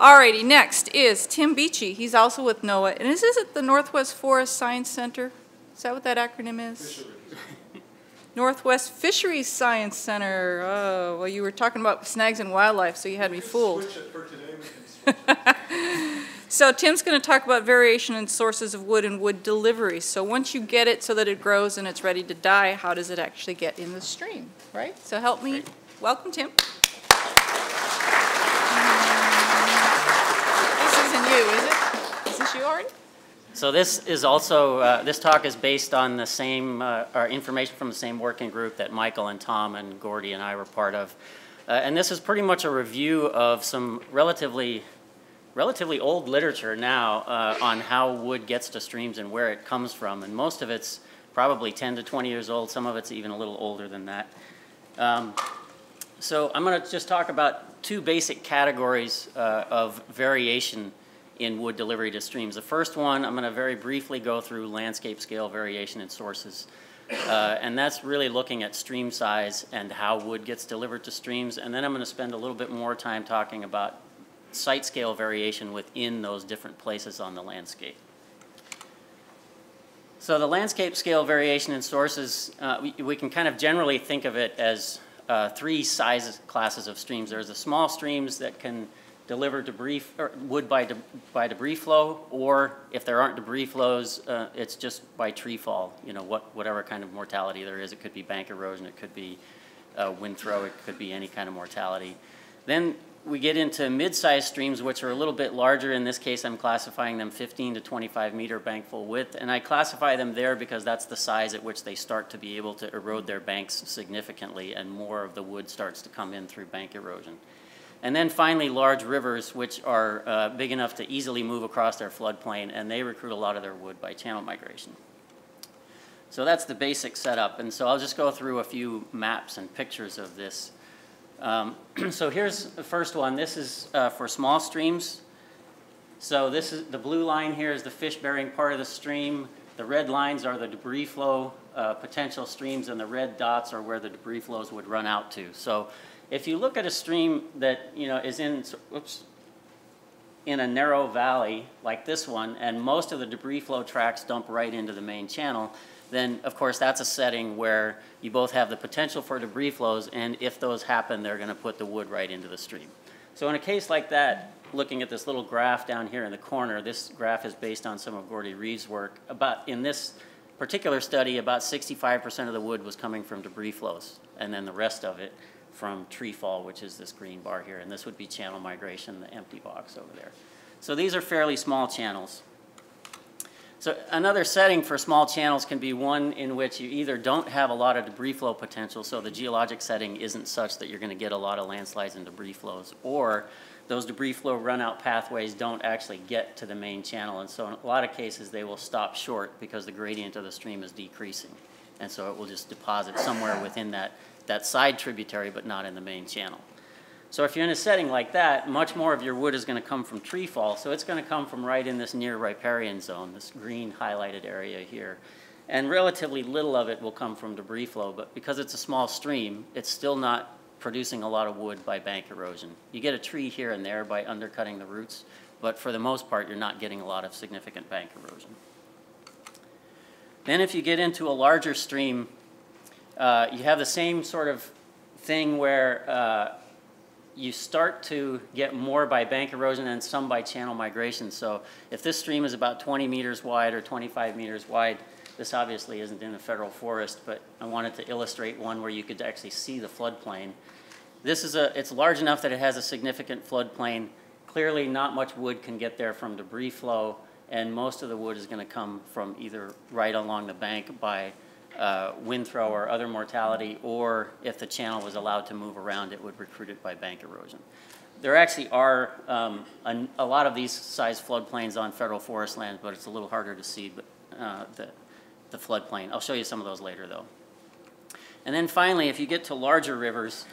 Alrighty, next is Tim Beachy. He's also with NOAA. And is it the Northwest Forest Science Center? Is that what that acronym is? Fisheries. Northwest Fisheries Science Center. Oh, well, you were talking about snags and wildlife, so you had me fooled. Switch it for today. We can switch it. So Tim's going to talk about variation in sources of wood and wood delivery. So once you get it so that it grows and it's ready to die, how does it actually get in the stream, right? So help me. Great. Welcome, Tim. This isn't you, is it? Is this you already? So this is also, this talk is based on the same, or information from the same working group that Michael and Tom and Gordy and I were part of. And this is pretty much a review of some relatively old literature now on how wood gets to streams and where it comes from. And most of it's probably 10 to 20 years old. Some of it's even a little older than that. So I'm going to just talk about two basic categories of variation in wood delivery to streams. The first one, I'm going to very briefly go through landscape scale variation in sources. And that's really looking at stream size and how wood gets delivered to streams. And then I'm going to spend a little bit more time talking about site scale variation within those different places on the landscape. So the landscape scale variation in sources, we can kind of generally think of it as three size classes of streams. There's the small streams that can deliver debris, or wood by debris flow, or if there aren't debris flows, it's just by tree fall, you know, whatever kind of mortality there is. It could be bank erosion, it could be wind throw, it could be any kind of mortality. Then we get into mid-sized streams, which are a little bit larger. In this case, I'm classifying them 15 to 25 meter bankful width, and I classify them there because that's the size at which they start to be able to erode their banks significantly, and more of the wood starts to come in through bank erosion. And then finally, large rivers, which are big enough to easily move across their floodplain, and they recruit a lot of their wood by channel migration. So that's the basic setup, and so I'll just go through a few maps and pictures of this. So here's the first one. This is for small streams. So this is the blue line here is the fish-bearing part of the stream. The red lines are the debris flow potential streams, and the red dots are where the debris flows would run out to. So if you look at a stream that is in a narrow valley like this one, and most of the debris flow tracks dump right into the main channel, then of course that's a setting where you both have the potential for debris flows, and if those happen, they're going to put the wood right into the stream. So in a case like that, looking at this little graph down here in the corner, this graph is based on some of Gordy Reeves' work. In this particular study, about 65% of the wood was coming from debris flows, and then the rest of it from tree fall, which is this green bar here, and this would be channel migration, the empty box over there. So these are fairly small channels. So another setting for small channels can be one in which you either don't have a lot of debris flow potential, so the geologic setting isn't such that you're going to get a lot of landslides and debris flows, or those debris flow runout pathways don't actually get to the main channel, and so in a lot of cases they will stop short because the gradient of the stream is decreasing, and so it will just deposit somewhere within that side tributary but not in the main channel. So if you're in a setting like that, much more of your wood is going to come from tree fall. So it's going to come from right in this near riparian zone, this green highlighted area here. And relatively little of it will come from debris flow, but because it's a small stream, it's still not producing a lot of wood by bank erosion. You get a tree here and there by undercutting the roots, but for the most part, you're not getting a lot of significant bank erosion. Then if you get into a larger stream, you have the same sort of thing where you start to get more by bank erosion and some by channel migration. So if this stream is about 20 meters wide or 25 meters wide, this obviously isn't in a federal forest, but I wanted to illustrate one where you could actually see the floodplain. It's large enough that it has a significant floodplain. Clearly not much wood can get there from debris flow, and most of the wood is going to come from either right along the bank by wind throw or other mortality, or if the channel was allowed to move around, it would recruit it by bank erosion. There actually are a lot of these size floodplains on federal forest lands, but it's a little harder to see the floodplain. I'll show you some of those later, though. And then finally, if you get to larger rivers,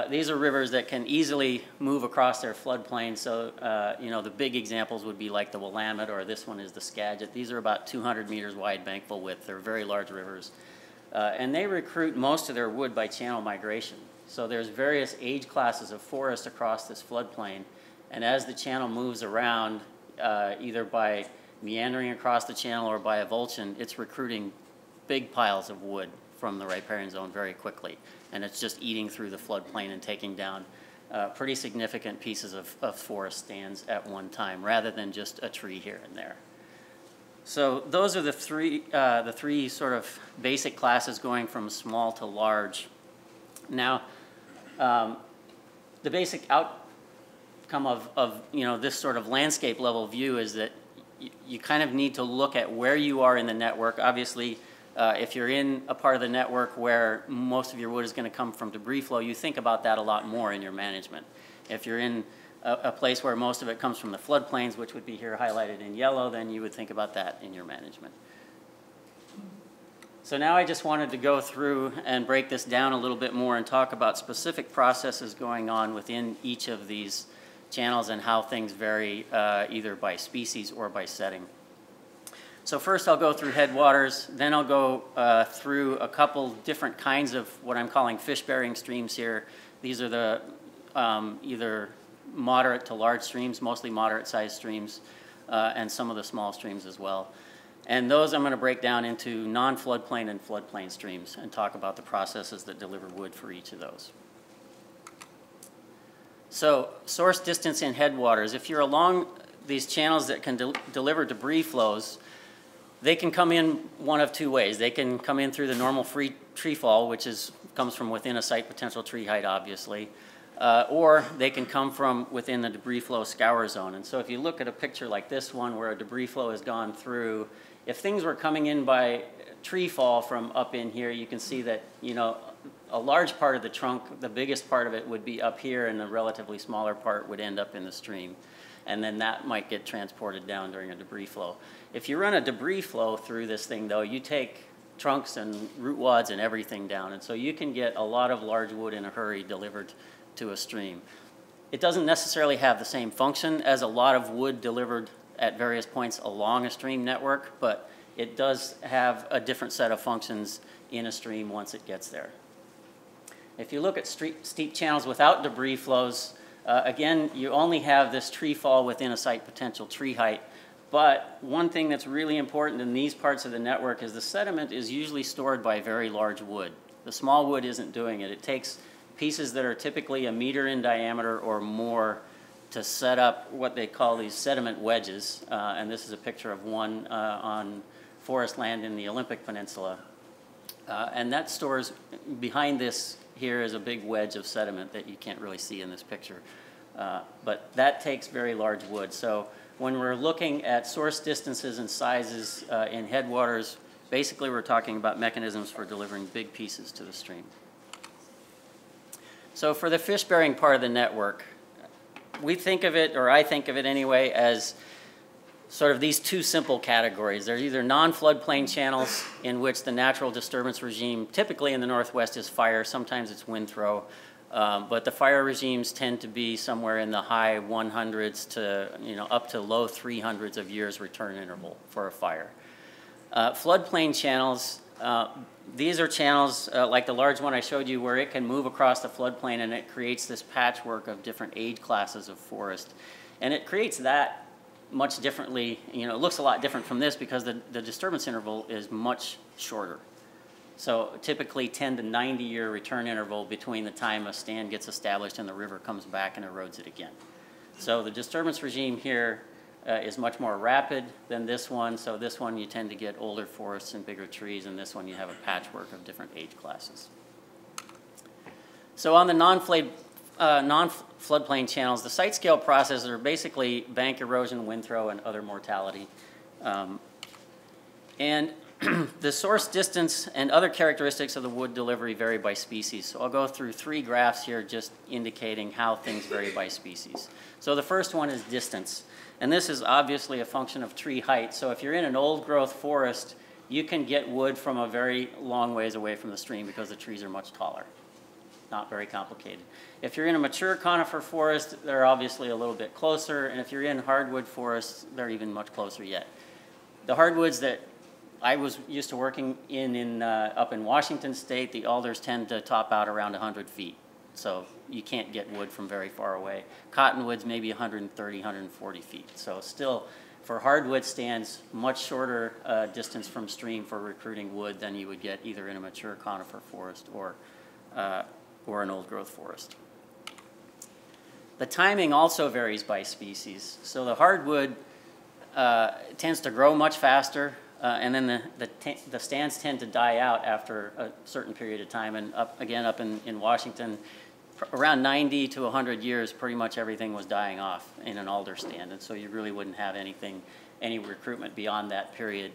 these are rivers that can easily move across their floodplain. So, the big examples would be like the Willamette, or this one is the Skagit. These are about 200 meters wide bankful width. They're very large rivers. And they recruit most of their wood by channel migration. So there's various age classes of forest across this floodplain. And as the channel moves around, either by meandering across the channel or by avulsion, it's recruiting big piles of wood from the riparian zone very quickly. And it's just eating through the floodplain and taking down pretty significant pieces of forest stands at one time, rather than just a tree here and there. So those are the three sort of basic classes going from small to large. Now, the basic outcome of this sort of landscape level view is that you kind of need to look at where you are in the network. Obviously, if you're in a part of the network where most of your wood is going to come from debris flow, you think about that a lot more in your management. If you're in a place where most of it comes from the floodplains, which would be here highlighted in yellow, then you would think about that in your management. So now I just wanted to go through and break this down a little bit more and talk about specific processes going on within each of these channels and how things vary either by species or by setting. So first I'll go through headwaters, then I'll go through a couple different kinds of what I'm calling fish-bearing streams here. These are the either moderate to large streams, mostly moderate-sized streams, and some of the small streams as well. And those I'm going to break down into non-floodplain and floodplain streams and talk about the processes that deliver wood for each of those. So source distance in headwaters. If you're along these channels that can deliver debris flows, they can come in one of two ways. They can come in through the normal free tree fall, which comes from within a site potential tree height, obviously, or they can come from within the debris flow scour zone. And so if you look at a picture like this one where a debris flow has gone through, if things were coming in by tree fall from up in here, you can see that, a large part of the trunk, the biggest part of it would be up here, and the relatively smaller part would end up in the stream. And then that might get transported down during a debris flow. If you run a debris flow through this thing, though, you take trunks and root wads and everything down. And so you can get a lot of large wood in a hurry delivered to a stream. It doesn't necessarily have the same function as a lot of wood delivered at various points along a stream network, but it does have a different set of functions in a stream once it gets there. If you look at steep channels without debris flows, again, you only have this tree fall within a site potential tree height. But one thing that's really important in these parts of the network is the sediment is usually stored by very large wood. The small wood isn't doing it. It takes pieces that are typically 1 meter in diameter or more to set up what they call these sediment wedges. And this is a picture of one on forest land in the Olympic Peninsula. And that stores, behind this here is a big wedge of sediment that you can't really see in this picture. But that takes very large wood. So when we're looking at source distances and sizes in headwaters, basically we're talking about mechanisms for delivering big pieces to the stream. So for the fish-bearing part of the network, we think of it, or I think of it anyway, as sort of these two simple categories. There's either non-floodplain channels in which the natural disturbance regime, typically in the Northwest, is fire. Sometimes it's wind throw. But the fire regimes tend to be somewhere in the high 100s to, up to low 300s of years return interval for a fire. Floodplain channels, these are channels like the large one I showed you where it can move across the floodplain and it creates this patchwork of different age classes of forest. And it creates that much differently, it looks a lot different from this because the disturbance interval is much shorter. So typically 10 to 90 year return interval between the time a stand gets established and the river comes back and erodes it again. So the disturbance regime here is much more rapid than this one. So this one you tend to get older forests and bigger trees, and this one you have a patchwork of different age classes. So on the non-floodplain channels, the site scale processes are basically bank erosion, wind throw, and other mortality. And the source distance and other characteristics of the wood delivery vary by species. So I'll go through 3 graphs here just indicating how things vary by species. So the first one is distance. And this is obviously a function of tree height. So if you're in an old growth forest, you can get wood from a very long ways away from the stream because the trees are much taller. Not very complicated. If you're in a mature conifer forest, they're obviously a little bit closer. And if you're in hardwood forests, they're even much closer yet. The hardwoods that I was used to working up in Washington State, the alders tend to top out around 100 feet. So, you can't get wood from very far away. Cottonwoods maybe 130, 140 feet. So still, for hardwood stands, much shorter distance from stream for recruiting wood than you would get either in a mature conifer forest or an old growth forest. The timing also varies by species. So the hardwood tends to grow much faster, and then the stands tend to die out after a certain period of time. And up in Washington, around 90 to 100 years, pretty much everything was dying off in an alder stand, and so you really wouldn't have any recruitment beyond that period.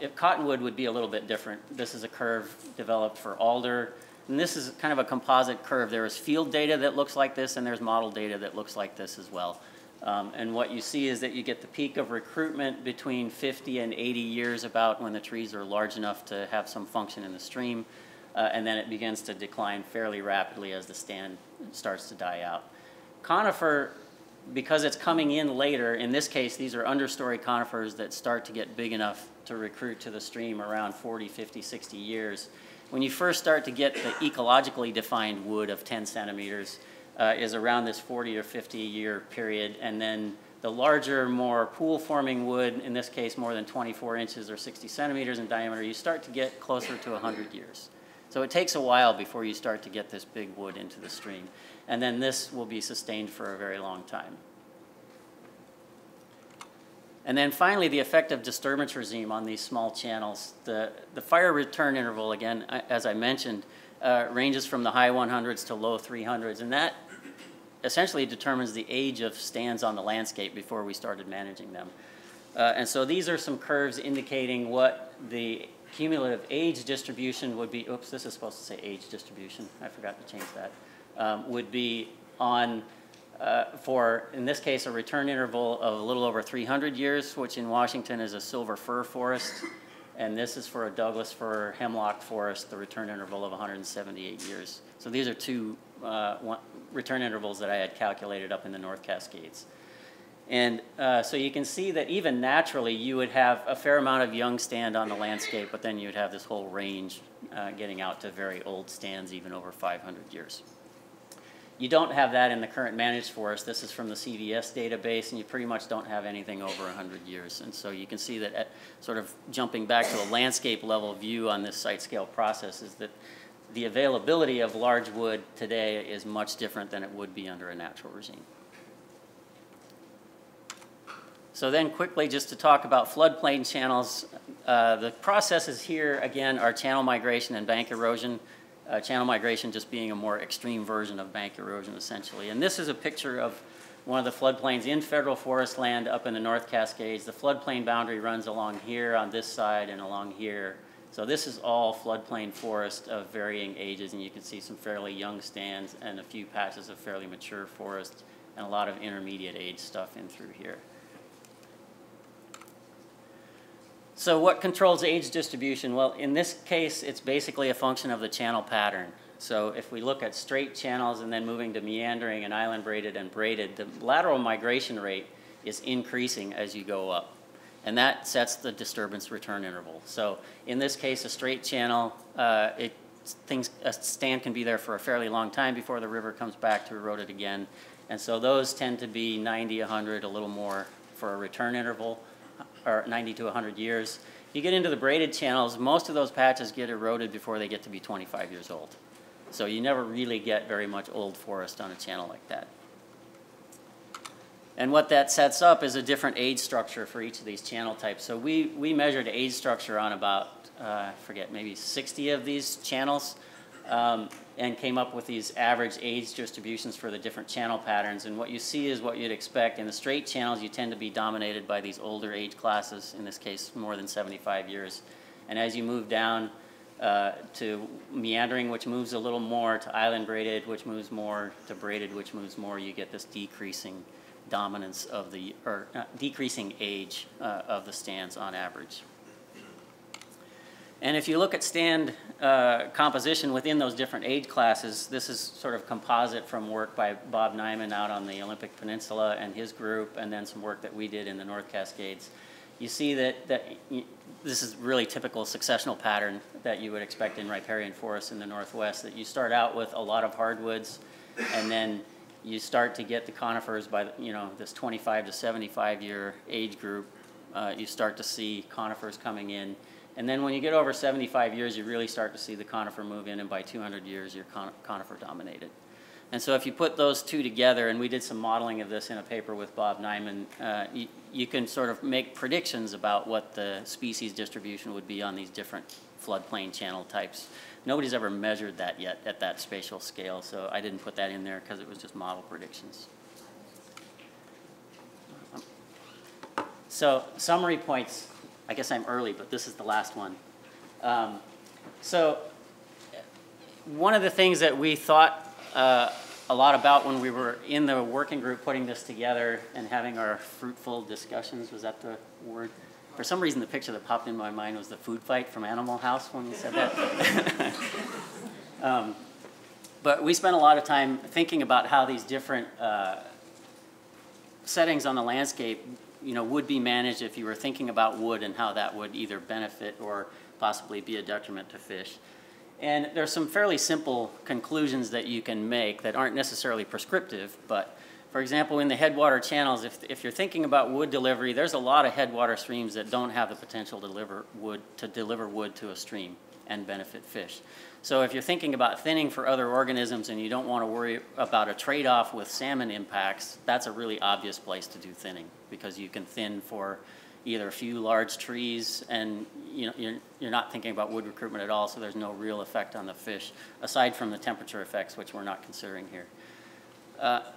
If cottonwood would be a little bit different. This is a curve developed for alder, and this is kind of a composite curve. There is field data that looks like this, and there's model data that looks like this as well. And what you see is that you get the peak of recruitment between 50 and 80 years about when the trees are large enough to have some function in the stream, and then it begins to decline fairly rapidly as the stand starts to die out. Conifer, because it's coming in later, in this case these are understory conifers that start to get big enough to recruit to the stream around 40, 50, 60 years. When you first start to get the ecologically defined wood of 10 centimeters, is around this 40 or 50 year period, and then the larger, more pool-forming wood, in this case more than 24 inches or 60 centimeters in diameter, you start to get closer to 100 years. So it takes a while before you start to get this big wood into the stream. And then this will be sustained for a very long time. And then finally, the effect of disturbance regime on these small channels. The fire return interval, again, as I mentioned, ranges from the high 100s to low 300s, and that essentially determines the age of stands on the landscape before we started managing them. And so these are some curves indicating what the cumulative age distribution would be. Oops, this is supposed to say age distribution. I forgot to change that. Would be on, for, in this case, a return interval of a little over 300 years, which in Washington is a silver fir forest. And this is for a Douglas fir hemlock forest, the return interval of 178 years. So these are two return intervals that I had calculated up in the North Cascades. And so you can see that even naturally you would have a fair amount of young stand on the landscape, but then you'd have this whole range getting out to very old stands, even over 500 years. You don't have that in the current managed forest. This is from the CVS database, and you pretty much don't have anything over 100 years. And so you can see that sort of jumping back to a landscape level view on this site scale process is that the availability of large wood today is much different than it would be under a natural regime. So then quickly, just to talk about floodplain channels, the processes here, again, are channel migration and bank erosion. Channel migration just being a more extreme version of bank erosion, essentially. And this is a picture of one of the floodplains in federal forest land up in the North Cascades. The floodplain boundary runs along here on this side and along here. So this is all floodplain forest of varying ages, and you can see some fairly young stands and a few patches of fairly mature forest and a lot of intermediate age stuff in through here. So what controls age distribution? Well, in this case, it's basically a function of the channel pattern. So if we look at straight channels and then moving to meandering and island braided and braided, the lateral migration rate is increasing as you go up. And that sets the disturbance return interval. So in this case, a straight channel, a stand can be there for a fairly long time before the river comes back to erode it again. And so those tend to be 90, 100, a little more for a return interval, or 90 to 100 years. You get into the braided channels, most of those patches get eroded before they get to be 25 years old. So you never really get very much old forest on a channel like that. And what that sets up is a different age structure for each of these channel types. So we measured age structure on about, I forget, maybe 60 of these channels, and came up with these average age distributions for the different channel patterns. And what you see is what you'd expect. In the straight channels, you tend to be dominated by these older age classes, in this case, more than 75 years. And as you move down to meandering, which moves a little more, to island braided, which moves more, to braided, which moves more, you get this decreasing dominance of the, or decreasing age of the stands on average. And if you look at stand composition within those different age classes, this is sort of composite from work by Bob Nyman out on the Olympic Peninsula and his group, and then some work that we did in the North Cascades. You see that this is really typical successional pattern that you would expect in riparian forests in the Northwest, that you start out with a lot of hardwoods, And then you start to get the conifers by, this 25 to 75 year age group. You start to see conifers coming in. And then when you get over 75 years, you really start to see the conifer move in, and by 200 years, you're conifer dominated. And so if you put those two together, and we did some modeling of this in a paper with Bob Nyman, you can sort of make predictions about what the species distribution would be on these different floodplain channel types. Nobody's ever measured that yet at that spatial scale, so I didn't put that in there because it was just model predictions. So summary points, I guess I'm early, but this is the last one. So one of the things that we thought a lot about when we were in the working group putting this together and having our fruitful discussions, was that the word? For some reason, the picture that popped in my mind was the food fight from Animal House when you said that. But we spent a lot of time thinking about how these different settings on the landscape, would be managed if you were thinking about wood, and how that would either benefit or possibly be a detriment to fish. And there's some fairly simple conclusions that you can make that aren't necessarily prescriptive, but for example, in the headwater channels, if you're thinking about wood delivery, there's a lot of headwater streams that don't have the potential to deliver wood to a stream and benefit fish. So if you're thinking about thinning for other organisms and you don't want to worry about a trade-off with salmon impacts, that's a really obvious place to do thinning, because you can thin for either a few large trees, and you're not thinking about wood recruitment at all, so there's no real effect on the fish, aside from the temperature effects, which we're not considering here.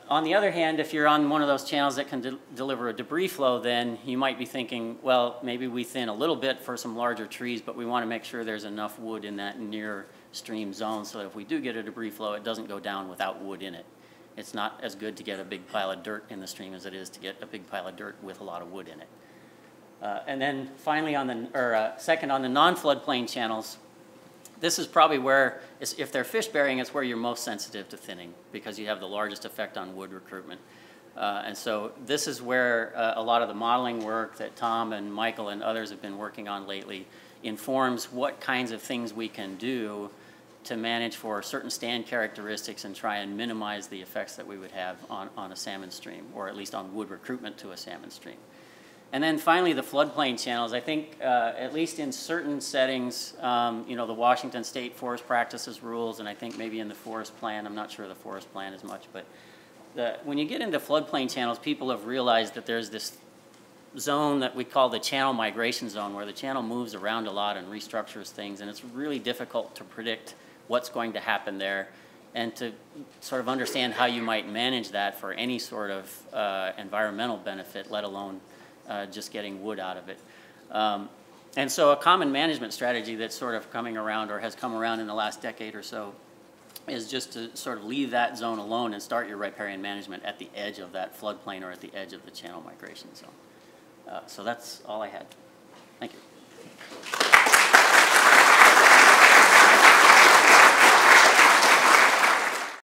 On the other hand, if you're on one of those channels that can deliver a debris flow, then you might be thinking, well, maybe we thin a little bit for some larger trees, but we want to make sure there's enough wood in that near stream zone so that if we do get a debris flow, it doesn't go down without wood in it. It's not as good to get a big pile of dirt in the stream as it is to get a big pile of dirt with a lot of wood in it. And then finally, second, on the non-floodplain channels, this is probably where, if they're fish bearing, it's where you're most sensitive to thinning, because you have the largest effect on wood recruitment. And so this is where a lot of the modeling work that Tom and Michael and others have been working on lately informs what kinds of things we can do to manage for certain stand characteristics and try and minimize the effects that we would have on a salmon stream, or at least on wood recruitment to a salmon stream. And then finally, the floodplain channels. I think, at least in certain settings, the Washington State Forest Practices rules, and I think maybe in the forest plan, I'm not sure the forest plan as much, but when you get into floodplain channels, people have realized that there's this zone that we call the channel migration zone, where the channel moves around a lot and restructures things, and it's really difficult to predict what's going to happen there, and to sort of understand how you might manage that for any sort of environmental benefit, let alone just getting wood out of it. And so a common management strategy that's sort of coming around, or has come around in the last decade or so, is just to sort of leave that zone alone and start your riparian management at the edge of that floodplain or at the edge of the channel migration zone. So that's all I had. Thank you.